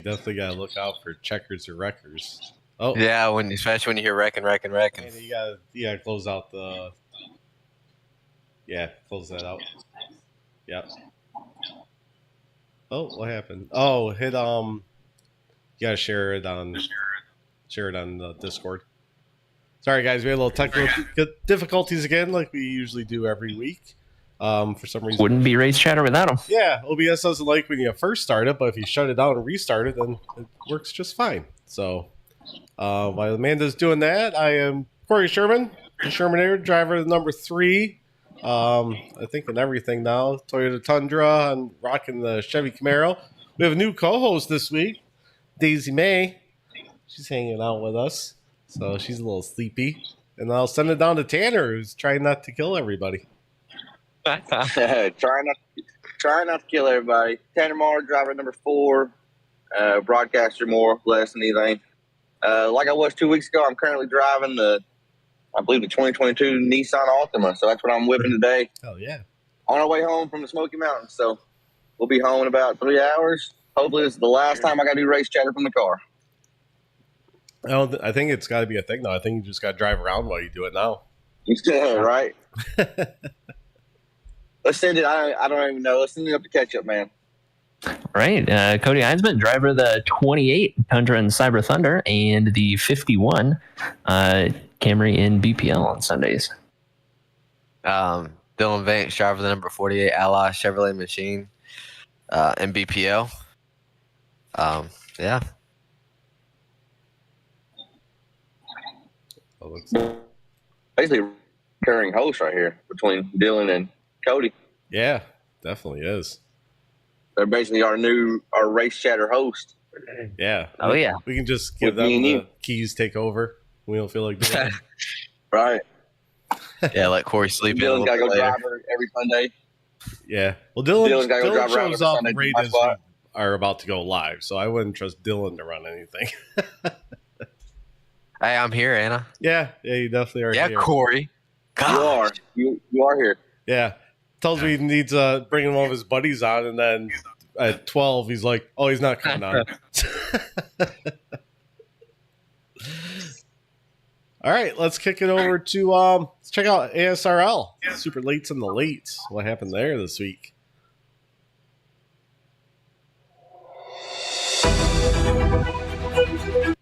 definitely got to look out for checkers or wreckers. Oh, yeah, especially when you hear wrecking. and you gotta close out the. Yeah, close that out. Yep. Oh, what happened? Oh, hit You gotta share it on the Discord. Sorry, guys, we had a little technical difficulties again, like we usually do every week. For some reason, wouldn't be RaceChatter without them. Yeah, OBS doesn't like when you first start it, but if you shut it down and restart it, then it works just fine. So, while Amanda's doing that, I am Corey Sherman, the Shermanator, driver of the number 3. I think in everything now, Toyota Tundra, and rocking the Chevy Camaro. We have a new co-host this week, Daisy May. She's hanging out with us, so she's a little sleepy. And I'll send it down to Tanner, who's trying not to kill everybody. Trying not to kill everybody. Tanner Moore, driver number 4, broadcaster more, less than anything. Like I was 2 weeks ago, I'm currently driving I believe the 2022 Nissan Altima, so that's what I'm whipping today. Oh yeah! On our way home from the Smoky Mountains, so we'll be home in about 3 hours. Hopefully, this is the last time I got to do RaceChatter from the car. I think it's got to be a thing though. I think you just got to drive around while you do it now. Right. Let's send it. I don't even know. Let's send it up to catch up, man. Right. Cody Einsman, driver of the 28 Tundra and Cyber Thunder and the 51 Camry in BPL on Sundays. Dylan Vance, driver of the number 48 Ally Chevrolet Machine in BPL. Yeah. Basically, recurring host right here between Dylan and Cody. Yeah, definitely is. They're basically our RaceChatter host. Yeah. Oh, yeah. We can just give them the keys, take over. We don't feel like doing it. Right. Yeah, let Corey sleep in. Dylan's got to go drive her every Sunday. Yeah. Well, Dylan gotta go drive around shows up Sunday right to my as we spot. are about to go live, so I wouldn't trust Dylan to run anything. Hey, I'm here, Anna. Yeah, you definitely are here. Yeah, Corey. God. You are here. Yeah. Tells me he needs bringing one of his buddies on, and then at 12, he's like, oh, he's not coming on. All right, let's kick it over to let's check out ASRL. Super Lates in the Lates. What happened there this week?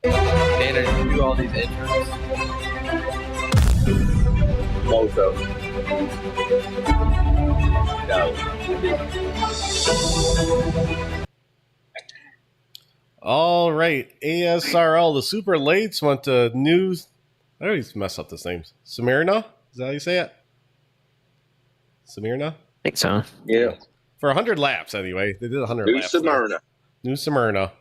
Tanner, did you do all these intros? Most of them. No. All right, ASRL. The Super Lates went to I always mess up this name. Smyrna? Is that how you say it? Smyrna? I think so. Yeah. For 100 laps, anyway. They did 100 laps. New Smyrna.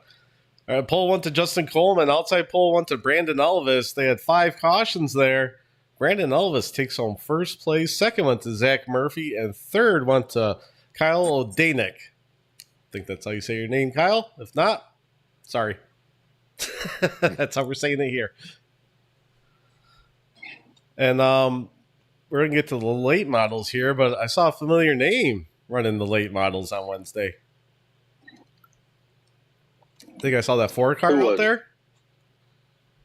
Pole went to Justin Coleman. Outside pole went to Brandon Elvis. They had 5 cautions there. Brandon Elvis takes home first place. Second went to Zach Murphy. And third went to Kyle Odanik. I think that's how you say your name, Kyle. If not, sorry. That's how we're saying it here. And we're going to get to the late models here, but I saw a familiar name running the late models on Wednesday. I think I saw that 4 car out there.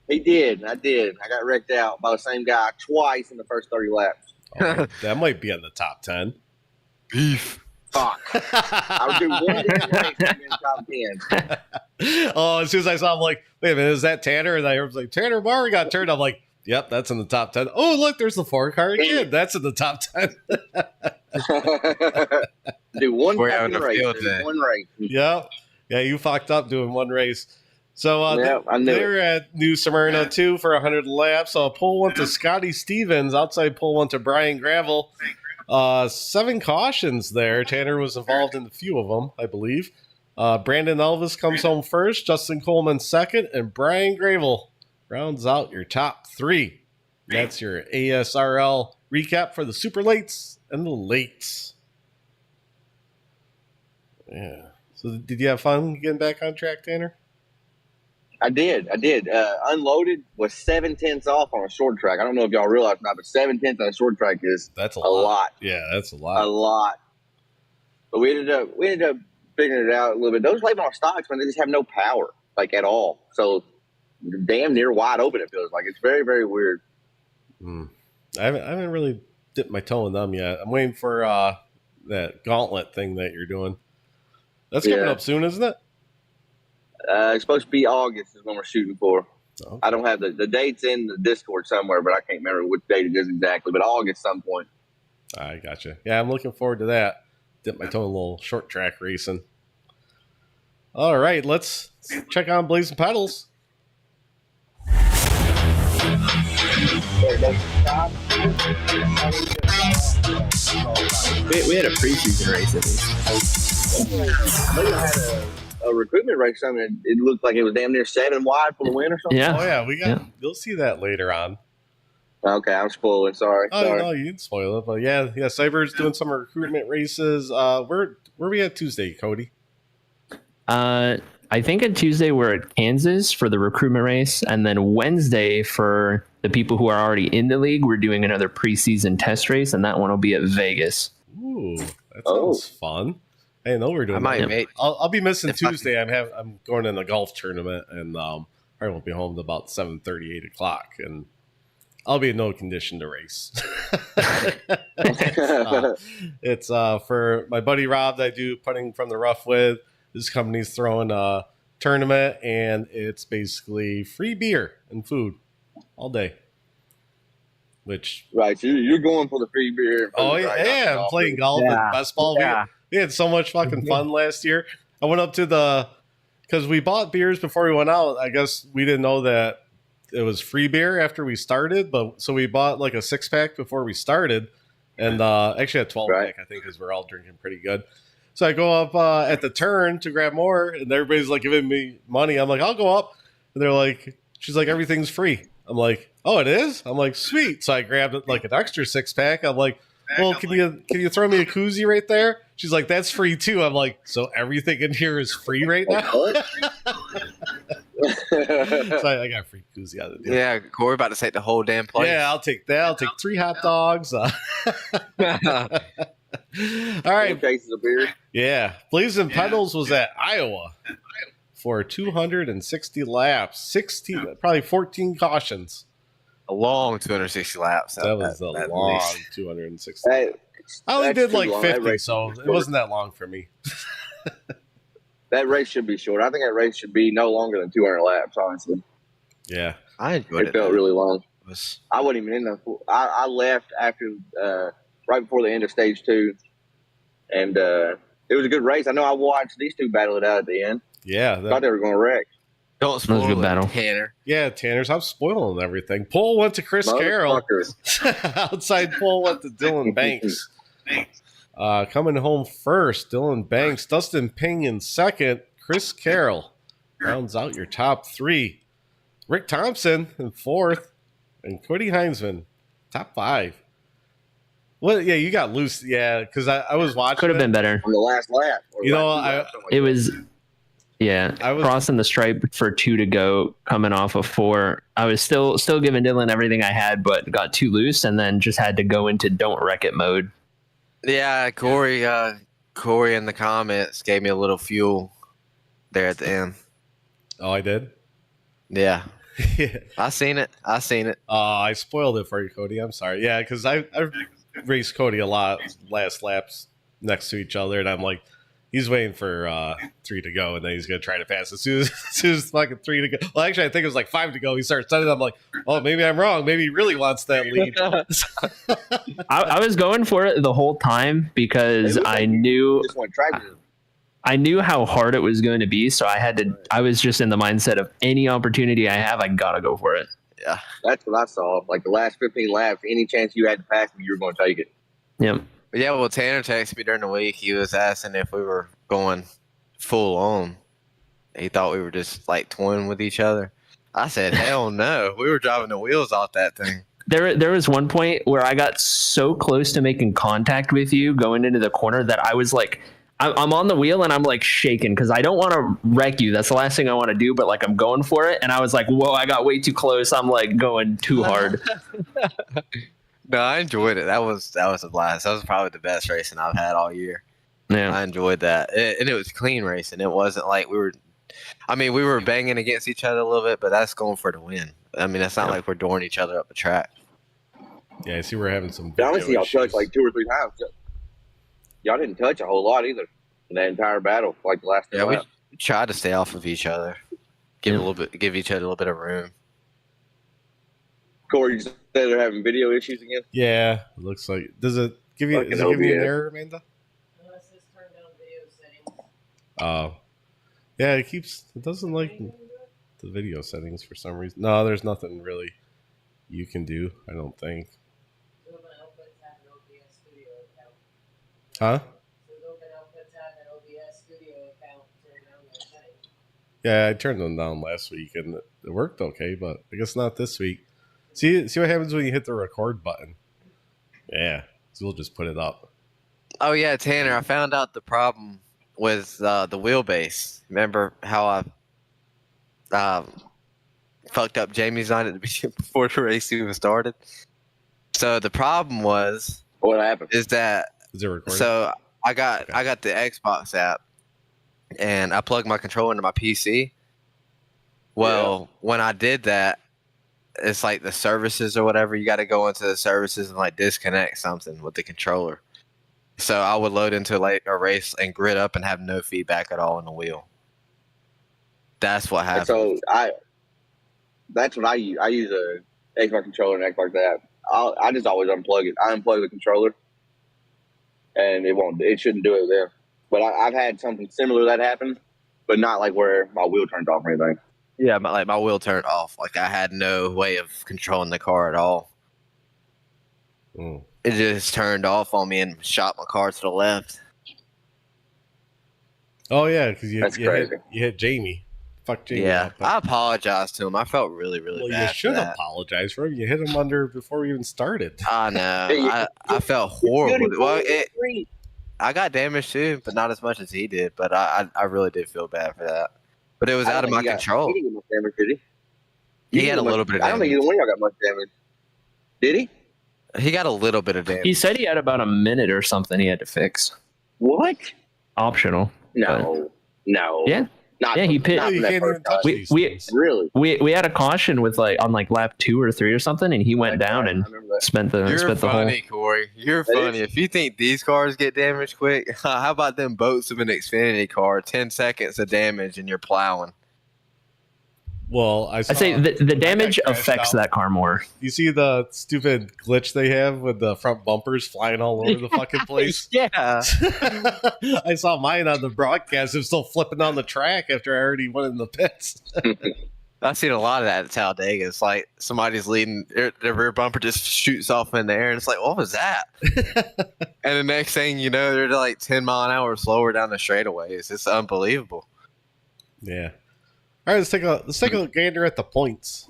He did. I did. I got wrecked out by the same guy twice in the first 30 laps. Oh, that might be in the top 10. Beef. Fuck. I would do one race in the top 10. Oh, as soon as I saw him, like, wait a minute, is that Tanner? And I was like, Tanner Barr got turned. I'm like, yep, that's in the top 10. Oh, look, there's the 4 car again. That's in the top 10. Do one We're race. One race. Yep. Yeah, you fucked up doing one race. So they're at New Smyrna, too, for 100 laps. Pole went to Scotty Stevens. Outside pole went to Brian Gravel. 7 cautions there. Tanner was involved in a few of them, I believe. Brandon Elvis comes home first. Justin Coleman second. And Brian Gravel rounds out your top 3. That's your ASRL recap for the Super Lates and the Lates. Yeah. So did you have fun getting back on track, Tanner? I did. Unloaded was 7/10 off on a short track. I don't know if y'all realize or not, but 7/10 on a short track is a lot. Yeah, that's a lot. A lot. But we ended up figuring it out a little bit. Those late model stocks, man, they just have no power, like at all. So damn near wide open. It feels like it's very, very weird. I haven't really dipped my toe in them yet. I'm waiting for that gauntlet thing that you're doing. That's coming up soon, isn't it? It's supposed to be August is when we're shooting for. Okay. I don't have the dates in the Discord somewhere, but I can't remember which date it is exactly. But August some point. I gotcha. Yeah, I'm looking forward to that. Dip my toe in a little short track racing. All right, let's check on Blazing Pedals. We had a preseason race at least. They had a recruitment race. Something. It looked like it was damn near 7 wide for the win or something. Yeah. Oh yeah, we got. You'll see that later on. Okay, I'm spoiling. Sorry. Oh no, you didn't spoil it, but yeah. Cyber's doing some recruitment races. Where we at Tuesday, Cody? I think on Tuesday we're at Kansas for the recruitment race, and then Wednesday for the people who are already in the league, we're doing another preseason test race, and that one will be at Vegas. Ooh, that sounds fun. I didn't know we were doing that. I'll be missing Tuesday. I'm going in a golf tournament, and I won't be home till about 7:30, 8 o'clock, and I'll be in no condition to race. It's for my buddy Rob that I do putting from the rough with. This company's throwing a tournament, and it's basically free beer and food all day. Which right, so you're going for the free beer. Oh yeah, I'm playing golf and best ball. Yeah. We had so much fucking fun last year. I went up to because we bought beers before we went out. I guess we didn't know that it was free beer after we started, but so we bought like a 6-pack before we started, and actually a 12-pack, I think, because we're all drinking pretty good. So I go up at the turn to grab more, and everybody's like giving me money. I'm like, I'll go up, and they're like, she's like, everything's free. I'm like, oh, it is? I'm like, sweet. So I grabbed like an extra 6-pack. I'm like, well, can you throw me a koozie right there? She's like, that's free too. I'm like, so everything in here is free right now? So I got a free koozie out of the deal. Yeah, Corey about to take the whole damn place. Yeah, I'll take that. I'll take 3 hot dogs. All right. Cases of beer. Yeah. Blazing Pedals was at Iowa for 260 laps, probably 14 cautions. A long 260 laps. That was a long 260. Hey, I only did like long. 50, so it wasn't that long for me. That race should be short. I think that race should be no longer than 200 laps, honestly. Yeah. I enjoyed it. It felt really long. Was... I wasn't even in the – I left after right before the end of stage 2, and it was a good race. I know I watched these two battle it out at the end. Yeah. I thought they were going to wreck. Don't spoil a good it, battle. Tanner. Yeah, Tanner's. I'm spoiling everything. Pole went to Chris Carroll. Outside pole went to Dylan Banks. Coming home first, Dylan Banks. Dustin Ping in second. Chris Carroll rounds out your top 3. Rick Thompson in 4th. And Cody Heinzman, top 5. Well, yeah, you got loose. Yeah, because I was watching. Could have been better. On the last lap. You know, I was crossing the stripe for 2 to go, coming off of 4. I was still giving Dylan everything I had, but got too loose, and then just had to go into don't wreck it mode. Yeah, Corey in the comments gave me a little fuel there at the end. Oh, I did? Yeah. Yeah. I seen it. I spoiled it for you, Cody. I'm sorry. Yeah, because I raced Cody a lot last laps next to each other, and I'm like, he's waiting for 3 to go, and then he's going to try to pass as soon as fucking 3 to go. Well, actually, I think it was like 5 to go. He started studying. I'm like, oh, maybe I'm wrong. Maybe he really wants that lead. I was going for it the whole time because I knew how hard it was going to be. So I was just in the mindset of any opportunity I have, I got to go for it. Yeah. That's what I saw. Like the last 15 laps, any chance you had to pass me, you were going to take it. Yep. Yeah, well, Tanner texted me during the week. He was asking if we were going full on. He thought we were just like toying with each other. I said, hell no. We were driving the wheels off that thing. There was one point where I got so close to making contact with you going into the corner that I was like, I'm on the wheel and I'm like shaking because I don't want to wreck you. That's the last thing I want to do, but like I'm going for it. And I was like, whoa, I got way too close. I'm like going too hard. No, I enjoyed it. That was a blast. That was probably the best racing I've had all year. Yeah. I enjoyed that, and it was clean racing. It wasn't like we were banging against each other a little bit, but that's going for the win. I mean, it's not like we're dooring each other up the track. Yeah, I see we're having some I video only see y'all issues. touch like 2 or 3 times. Y'all didn't touch a whole lot either in that entire battle, like the last. Yeah, we tried to stay off of each other, give each other a little bit of room. Corey, you said they're having video issues again. Yeah, it looks like. Does it give you? Does it give you an error, Amanda? Unless it's turned down video settings. Oh, yeah. It doesn't like the video settings for some reason. No, there's nothing really you can do. I don't think. Open Outputs have an OBS studio account. Huh? Open Outputs have an OBS studio account. Turn down their settings. Yeah, I turned them down last week and it worked okay, but I guess not this week. See what happens when you hit the record button. Yeah, so we'll just put it up. Oh yeah, Tanner, I found out the problem with the wheelbase. Remember how I fucked up Jamie's on it before the race even started? So the problem was What happened? is that Is it recording? so I got the Xbox app and I plugged my controller into my PC. Well, when I did that, it's like the services or whatever. You got to go into the services and like disconnect something with the controller. So I would load into like a race and grid up and have no feedback at all in the wheel. That's what happened. So that's what I use. I use a Xbox controller and act like that. I just always unplug it. I unplug the controller, and it shouldn't do it there. But I've had something similar that happen, but not like where my wheel turned off or anything. Yeah, my wheel turned off. Like I had no way of controlling the car at all. Mm. It just turned off on me and shot my car to the left. Oh yeah, because you That's crazy. hit Jamie. Fuck Jamie. Yeah, up. I apologized to him. I felt really, really Well, bad. you for should that. apologize for him. You hit him under before we even started. I know. Hey, I felt horrible. Well, I got damaged too, but not as much as he did. But I really did feel bad for that. But it was out of my control. He didn't get much damage, did he? He had a little bit of I don't think damage. either one of y'all got much damage. Did he? He got a little bit of damage. He said he had about a minute or something he had to fix. What? Optional. No. Yeah. Not, Yeah, he pit- not Oh, you from that can't even first touch time. these we- things. Really? We had a caution with like on like lap 2 or 3 or something, and he went down and I remember that. spent the You're whole. funny, Corey. You're That funny. is- If you think these cars get damaged quick, how about them boats of an Xfinity car? 10 seconds of damage and you're plowing. Well, I I say the damage crashed affects out. that car more. You see the stupid glitch they have with the front bumpers flying all over the fucking place? Yeah. I saw mine on the broadcast. It was still flipping on the track after I already went in the pits. I've seen a lot of that at Talladega. It's like somebody's leading, their rear bumper just shoots off in the air, and it's like, what was that? And the next thing you know, they're like 10 mile an hour slower down the straightaways. It's unbelievable. Yeah. All right, let's take a gander at the points.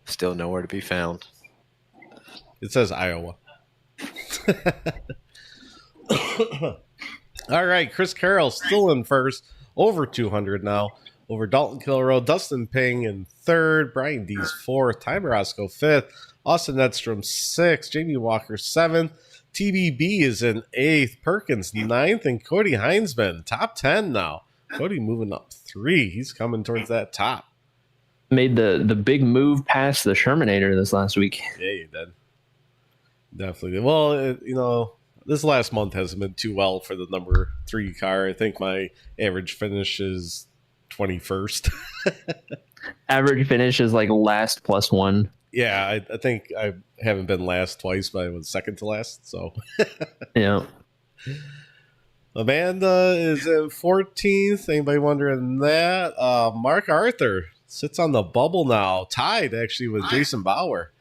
Still nowhere to be found. It says Iowa. All right, Chris Carroll still in first, over 200 now, over Dalton Kilroy, Dustin Ping in third, Brian Dees fourth, Ty Morosco fifth, Austin Edstrom sixth, Jamie Walker seventh, TBB is in eighth, Perkins ninth, and Cody Heinsman top 10 now. Cody moving up 3. He's coming towards that top. Made the big move past the Shermanator this last week. Yeah, you did. Definitely. Well, this last month hasn't been too well for the number 3 car. I think my average finish is 21st. Average finish is like last +1. Yeah, I think I haven't been last twice, but I was second to last. So Yeah. Amanda is in 14th. Anybody wondering that? Mark Arthur sits on the bubble now, tied actually with Jason Bauer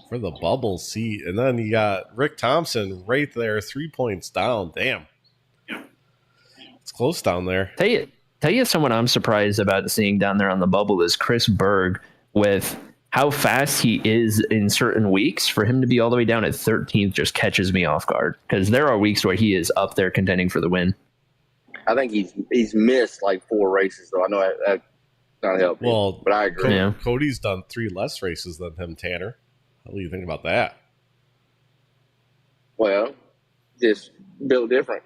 for the bubble seat. And then you got Rick Thompson right there, 3 points down. Damn. It's close down there. Tell you someone I'm surprised about seeing down there on the bubble is Chris Berg. With how fast he is in certain weeks, for him to be all the way down at 13th just catches me off guard, because there are weeks where he is up there contending for the win. I think he's missed like 4 races, though. I know that's not helping. Well, but I agree. Yeah. Cody's done 3 less races than him, Tanner. How do you think about that? Well, just built different.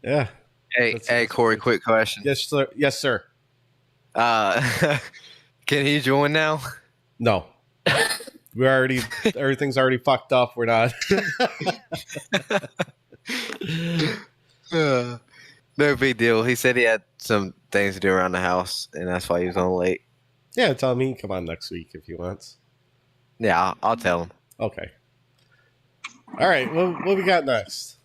Yeah. Hey, Corey, quick question. Yes, sir. Yes, sir. Can he join now? No. Everything's already fucked up. We're not. No big deal. He said he had some things to do around the house, and that's why he was on late. Yeah, tell him he can come on next week if he wants. Yeah, I'll tell him. Okay. All right. What we got next?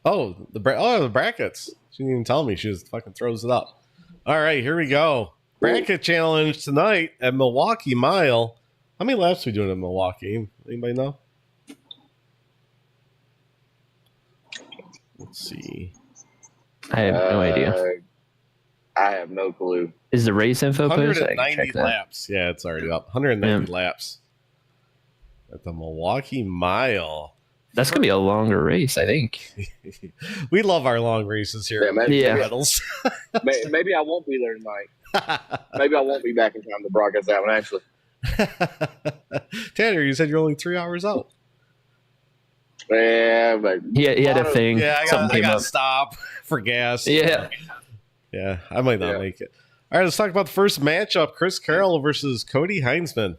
Oh, the brackets. She didn't even tell me. She just fucking throws it up. All right, here we go. Bracket challenge tonight at Milwaukee Mile. How many laps are we doing in Milwaukee? Anybody know? Let's see. I have no idea. I have no clue. Is the race info post? I can 190 check that. laps. Yeah, it's already up. 190 laps at the Milwaukee Mile. That's gonna be a longer race, I think. We love our long races here. Yeah, maybe, Yeah. Metals. maybe I won't be there tonight. Maybe I won't be back in time to broadcast that one, actually. Tanner, you said you're only 3 hours out. Yeah, but He had a thing. Yeah, I Something came got to up. stop for gas. Yeah. Yeah, I might not make it. All right, let's talk about the first matchup. Chris Carroll versus Cody Heinzman.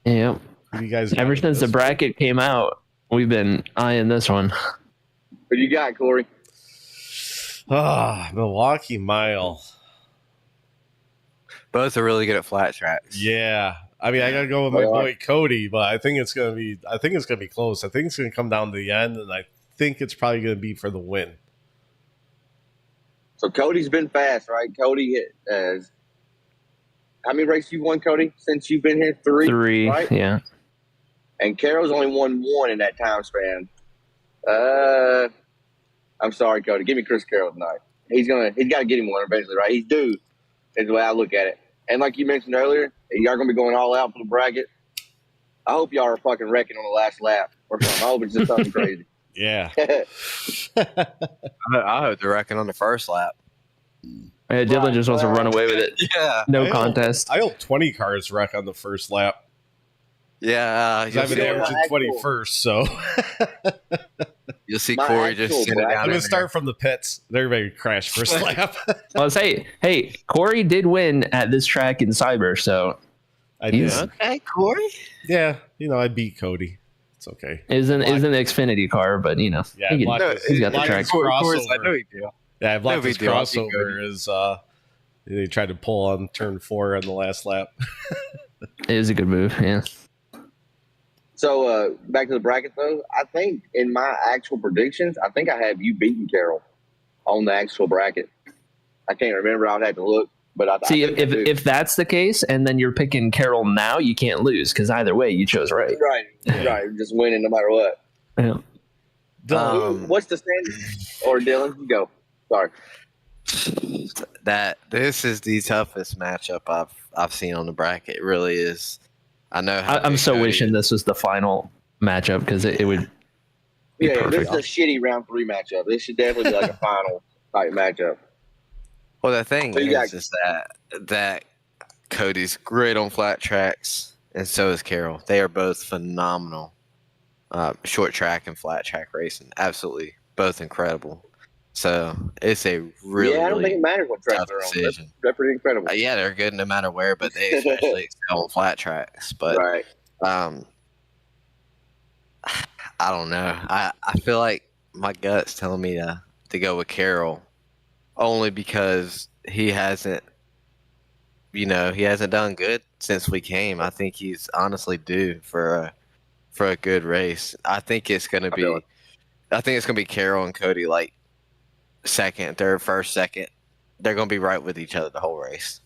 Yeah. Who do you guys Ever got since the this bracket came out, we've been eyeing this one. what you got, Corey? one? Milwaukee Mile. Both are really good at flat tracks. Yeah. I mean, I got to go with my boy Cody, but I think it's going to be close. I think it's going to come down to the end, and I think it's probably going to be for the win. So Cody's been fast, right? Cody has. How many races you won, Cody, since you've been here? Three, right? Yeah. And Carroll's only won one in that time span. I'm sorry, Cody. Give me Chris Carroll tonight. He's got to get him one eventually, right? He's due, is the way I look at it. And like you mentioned earlier, y'all gonna be going all out for the bracket. I hope y'all are fucking wrecking on the last lap or something. I hope it's just something crazy. Yeah. I hope they're wrecking on the first lap. Yeah, Dylan just wants to run away with it. Yeah. No contest. I hope 20 cars wreck on the first lap. Yeah. I've been averaging 21st, so You'll see My Corey just actual sitting down. I'm in going there. to start from the pits. Everybody crash first lap. Well, hey, Corey did win at this track in Cyber, so I did. He's- Okay, Corey. Yeah, I beat Cody. It's okay. isn't an Xfinity car, but Yeah, he block can- this- he's got the block track. this Corey's like, crossover. no big deal. Yeah, I blocked No big this deal. I'll beat crossover is they tried to pull on turn 4 on the last lap. it is a good move. Yeah. So back to the bracket though. I think in my actual predictions, I think I have you beating Carroll on the actual bracket. I can't remember. I'd have to look, but I See, think I do. if that's the case, and then you're picking Carroll now, you can't lose because either way, you chose right. right, just winning no matter what. Yeah. What's the standard? Or Dylan, you go. Sorry. This is the toughest matchup I've seen on the bracket. It really is. I know. How I'm big so Cody wishing is. this was the final matchup because it would. Be Yeah, this perfect. is a shitty round 3 matchup. This should definitely be like a final type matchup. Well, the thing So you got- is that Cody's great on flat tracks, and so is Carroll. They are both phenomenal. Short track and flat track racing, absolutely both incredible. So it's a really, I don't really think it matters what track tough they're on. decision. They're pretty incredible. Yeah, they're good no matter where, but they especially excel on flat tracks. But Right. I don't know. I feel like my gut's telling me to go with Carroll, only because he hasn't done good since we came. I think he's honestly due for a good race. I think it's gonna be Carroll and Cody like second, third, first, second. They're gonna be right with each other the whole race.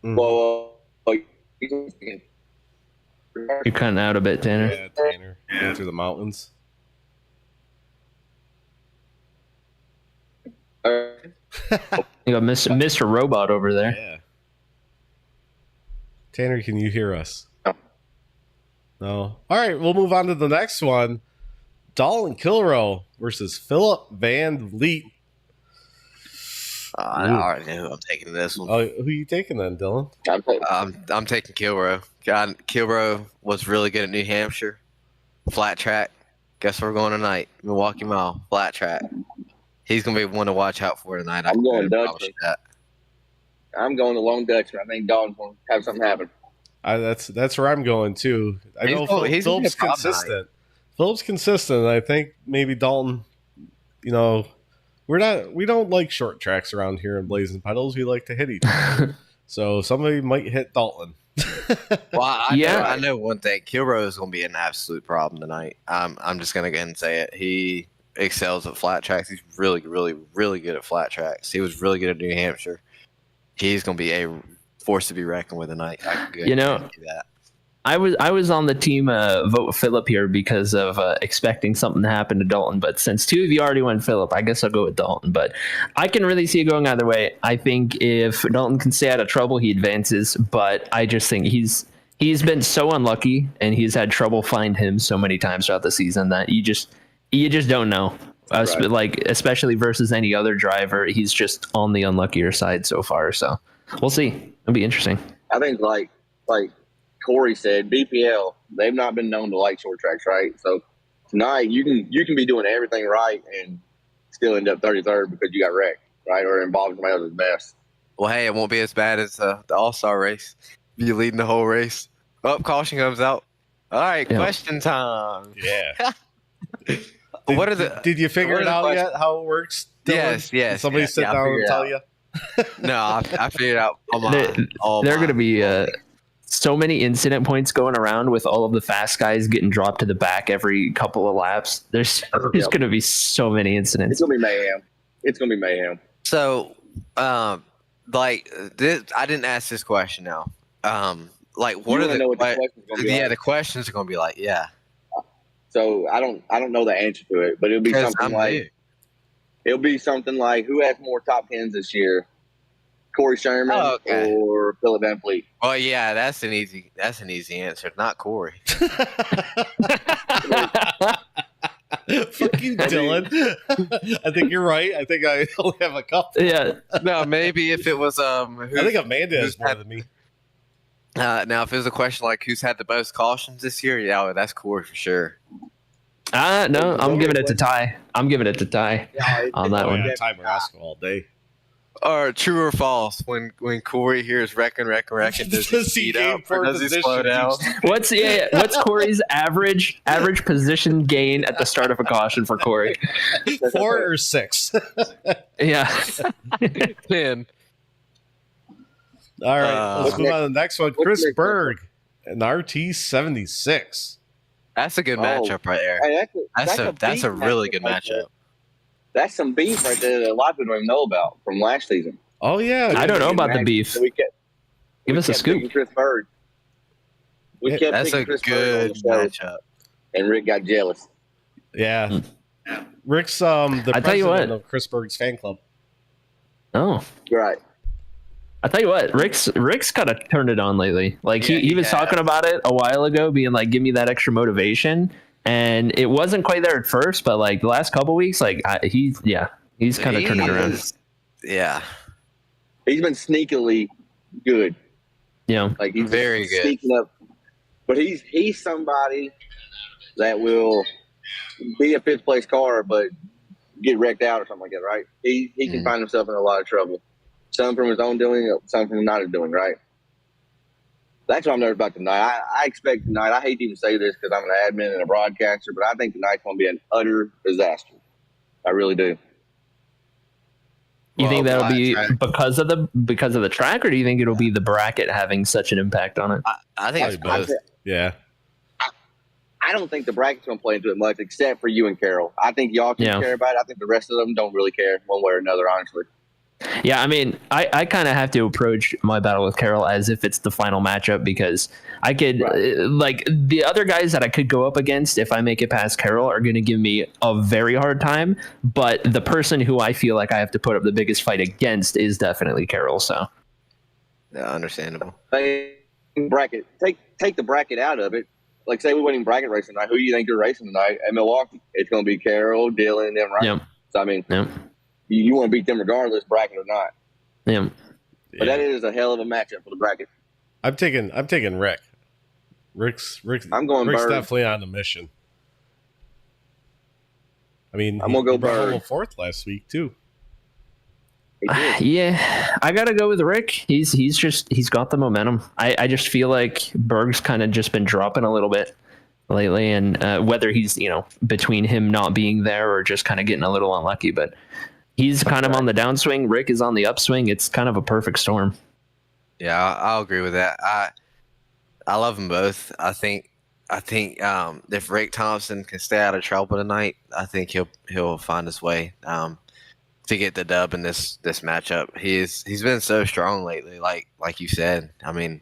Well, You're cutting out a bit, Tanner. Yeah, Tanner. Going through the mountains. You got Mr. Robot over there. Yeah. Tanner, can you hear us? No. All right, we'll move on to the next one. Dalton Kilrow versus Philip Van Vliet. I already know who I'm taking this one. Oh, who you taking then, Dylan? I'm taking Kilbro. God, Kilbro was really good at New Hampshire. Flat track. Guess where we're going tonight? Milwaukee Mile. Flat track. He's going to be one to watch out for tonight. I'm going promise Dutchman. you that. I'm going the Lone Dutchman. I think Dalton's going to have something happen. That's where I'm going too. I know He's Philip's consistent. Philip's consistent. I think maybe Dalton. You know, we don't like short tracks around here in Blazing Pedals. We like to hit each other. So somebody might hit Dalton. Well, I know one thing. Kilbro is going to be an absolute problem tonight. I'm just going to go ahead and say it. He excels at flat tracks. He's really, really, really good at flat tracks. He was really good at New Hampshire. He's going to be a force to be reckoned with tonight. I can guarantee that. I was on the team vote Phillip here because of expecting something to happen to Dalton. But since two of you already went Phillip, I guess I'll go with Dalton. But I can really see it going either way. I think if Dalton can stay out of trouble, he advances. But I just think he's been so unlucky, and he's had trouble find him so many times throughout the season that you just don't know. Right. Like especially versus any other driver, he's just on the unluckier side so far. So we'll see. It'll be interesting. I think like Corey said, BPL, they've not been known to like short tracks, right? So tonight you can be doing everything right and still end up 33rd because you got wrecked, right? Or involved in somebody else's mess. Well, hey, it won't be as bad as the All-Star race. You leading the whole race. Oh, caution comes out. All right, question time. Yeah. Did you figure it out yet? How it works? Dylan? Yes. Did somebody sit down and tell you? No, I figured out. There are going to be so many incident points going around with all of the fast guys getting dropped to the back every couple of laps. There's going to be so many incidents. It's going to be mayhem. So, I didn't ask this question now. What are the questions are going to be like? Yeah. So I don't know the answer to it, but it'll be something like who has more top tens this year, Corey Sherman or Philip Van Fleet? Oh yeah, that's an easy answer. Not Corey. Fuck you, Dylan. I think you're right. I think I only have a couple. Yeah. No, maybe if it was I think Amanda has more than me. Now, if it was a question like who's had the most cautions this year, yeah, that's Corey for sure. No, I'm giving it to Ty. On that one. Time Rascal all day. Or true or false? When Corey hears reckon, does he speed up or does he slow down? What's Corey's average position gain at the start of a caution for Corey? 4 or 6. Yeah. 10. All right, let's move on to the next one. Chris Berg, an RT76. That's a good matchup right there. Hey, that's a really good matchup. That's some beef right there that a lot of people don't even know about from last season. Oh yeah, I don't know about the beef. Give us a scoop. Chris Berg. That's a good matchup. And Rick got jealous. Yeah, Rick's the president of Chris Berg's fan club. Oh, right. I tell you what, Rick's kind of turned it on lately. Like he was talking about it a while ago, being like, "Give me that extra motivation." And it wasn't quite there at first, but like the last couple weeks, like he's kind of turned it around. Yeah, he's been sneakily good. Yeah, like he's very good. Sneaking up, but he's somebody that will be a 5th place car, but get wrecked out or something like that, right? He can find himself in a lot of trouble. Some from his own doing, some from not his doing, right? That's what I'm nervous about tonight. I expect tonight, I hate to even say this because I'm an admin and a broadcaster, but I think tonight's going to be an utter disaster. I really do. You think that'll be because of the track, or do you think it'll be the bracket having such an impact on it? I think it's both. Yeah. I don't think the bracket's going to play into it much, except for you and Carol. I think y'all can care about it. I think the rest of them don't really care one way or another, honestly. Yeah, I mean, I kind of have to approach my battle with Carol as if it's the final matchup, because I could, like, the other guys that I could go up against if I make it past Carol are going to give me a very hard time, but the person who I feel like I have to put up the biggest fight against is definitely Carol, so. Yeah, understandable. Bracket. Take the bracket out of it. Like, say we went in bracket racing tonight. Who do you think you're racing tonight at Milwaukee? It's going to be Carol, Dylan, them, right? Yep. So, I mean... Yep. you want to beat them regardless, bracket or not. Yeah. But that is a hell of a matchup for the bracket. I'm taking Rick. Rick's I'm going Rick's Bird. definitely on a mission. I mean, I'm gonna go he brought home Bird. a fourth last week too. He did. Yeah, I gotta go with Rick. He's got the momentum. I just feel like Berg's kind of just been dropping a little bit lately, and whether he's between him not being there or just kind of getting a little unlucky, but he's kind of on the downswing. Rick is on the upswing. It's kind of a perfect storm. Yeah, I'll agree with that. I love them both. I think if Rick Thompson can stay out of trouble tonight, I think he'll find his way to get the dub in this matchup. He's been so strong lately, like you said. I mean,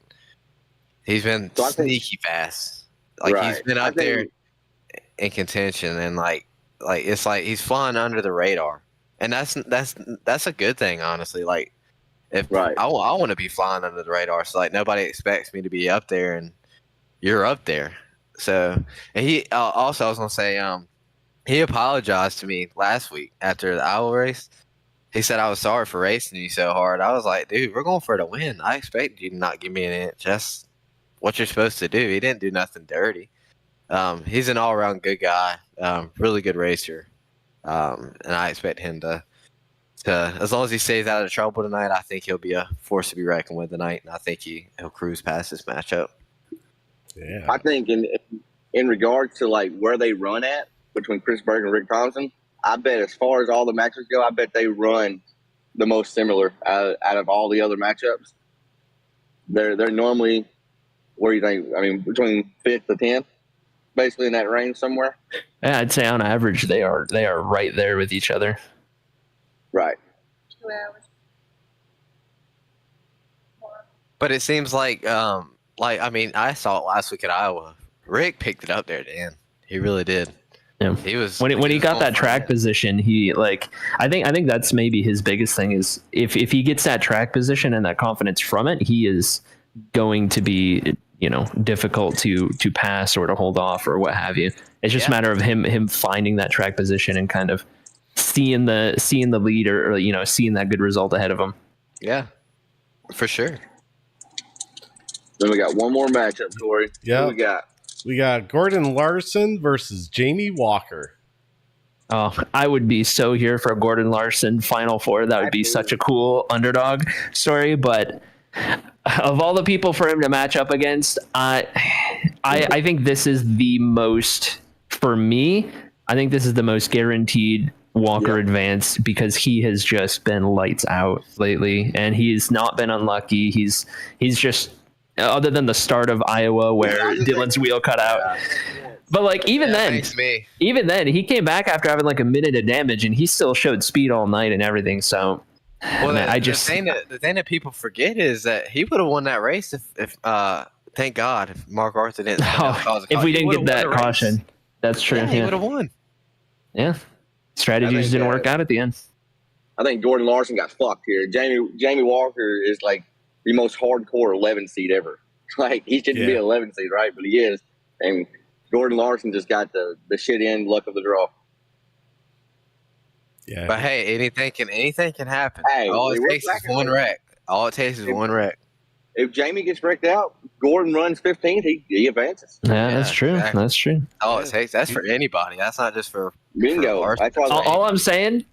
he's been sneaky fast. Like he's been up there in contention, and like it's like he's flying under the radar, and that's a good thing, honestly. Like if I want to be flying under the radar, so like nobody expects me to be up there, and you're up there. So, and he also, I was gonna say, he apologized to me last week after the Iowa race. He said I was sorry for racing you so hard. I was like, dude, we're going for the win. I expected you to not give me an inch. That's what you're supposed to do. He didn't do nothing dirty. He's an all-around good guy, really good racer, and I expect him to, as long as he stays out of trouble tonight, I think he'll be a force to be reckoned with tonight, and I think he'll cruise past this matchup. Yeah, I think in regards to like where they run at between Chris Berg and Rick Thompson, I bet as far as all the matches go, I bet they run the most similar out of all the other matchups. They're normally, where do you think? I mean, between 5th to 10th, basically in that range somewhere. Yeah, I'd say on average they are right there with each other. Right. 2 hours. But it seems like I mean, I saw it last week at Iowa. Rick picked it up there at the end. He really did. Yeah. He was when he got that track it. position, he I think that's maybe his biggest thing is if he gets that track position and that confidence from it, he is going to be difficult to pass or to hold off or what have you. It's just a matter of him finding that track position and kind of seeing the lead or seeing that good result ahead of him. Yeah, for sure. Then we got one more matchup, Corey. Yeah. Who we got Gordon Larson versus Jamie Walker. Oh, I would be so here for a Gordon Larson Final Four. That would be such a cool underdog story. But of all the people for him to match up against, I think this is the most, for me, I think this is the most guaranteed Walker advance because he has just been lights out lately, and he's not been unlucky. He's just, other than the start of Iowa where Dylan's wheel cut out. But like even then he came back after having like a minute of damage, and he still showed speed all night and everything. So, well, the thing that people forget is that he would have won that race if thank God if Mark Arthur didn't. If we didn't get that caution, that's true. Yeah, he would have won. Yeah, strategies didn't work out at the end. I think Gordon Larson got fucked here. Jamie Walker is like the most hardcore 11 seed ever. Like he shouldn't be an 11 seed, right? But he is, and Gordon Larson just got the shit in, luck of the draw. Yeah. But hey, anything can happen. Hey, all it takes is one wreck. All it takes is one wreck. If Jamie gets wrecked out, Gordon runs 15th, he advances. Yeah, that's true. Exactly. That's true. All it takes. That's for anybody. That's not just for bingo. For That's why all I'm saying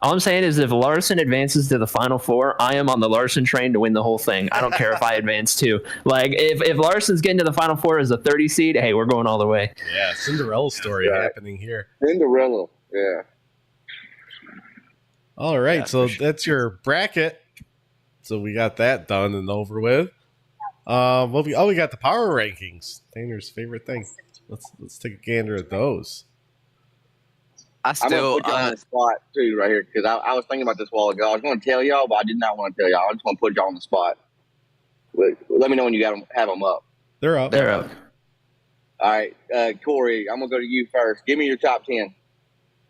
is if Larson advances to the Final Four, I am on the Larson train to win the whole thing. I don't care if I advance too. Like if Larson's getting to the Final Four as a 30 seed, hey, we're going all the way. Yeah, Cinderella story happening here. Cinderella, yeah. All right, so that's your bracket. So we got that done and over with. We got the power rankings. Tanner's favorite thing. Let's take a gander at those. I'm gonna put you on the spot too, right here, because I was thinking about this a while ago. I was going to tell y'all, but I did not want to tell y'all. I just want to put y'all on the spot. Let me know when you have them up. They're up. All right, Corey, I'm gonna go to you first. Give me your top 10.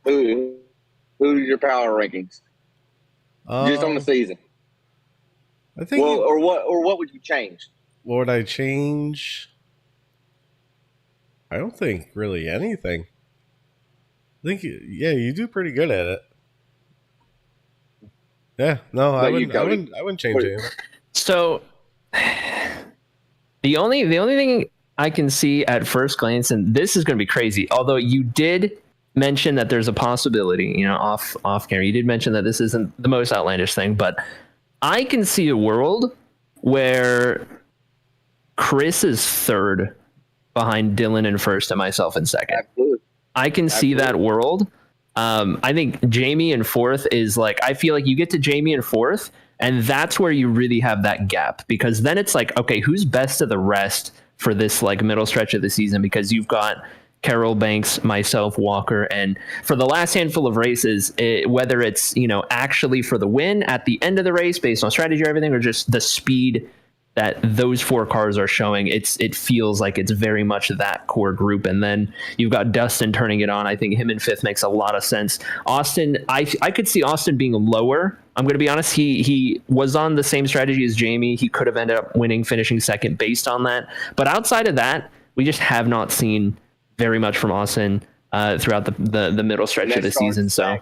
Who's your power rankings? Just on the season. I think. What would you change? What would I change? I don't think really anything. I think you do pretty good at it. Yeah, no, I About you, wouldn't. Cody? I wouldn't change it. So the only thing I can see at first glance, and this is going to be crazy, although you did mention that there's a possibility, you know, off camera, you did mention that this isn't the most outlandish thing, but I can see a world where Chris is third behind Dylan in first and myself in second. Absolutely. I can see that world. I think Jamie in fourth is like, I feel like you get to Jamie in fourth, and that's where you really have that gap, because then it's like, okay, who's best of the rest for this like middle stretch of the season? Because you've got Carol Banks, myself, Walker, and for the last handful of races, whether it's, you know, actually for the win at the end of the race based on strategy or everything, or just the speed that those four cars are showing, it feels like it's very much that core group. And then you've got Dustin turning it on. I think him in fifth makes a lot of sense. Austin, I could see Austin being lower. I'm going to be honest. He was on the same strategy as Jamie. He could have ended up winning, finishing second based on that. But outside of that, we just have not seen very much from Austin throughout the middle stretch of the season. So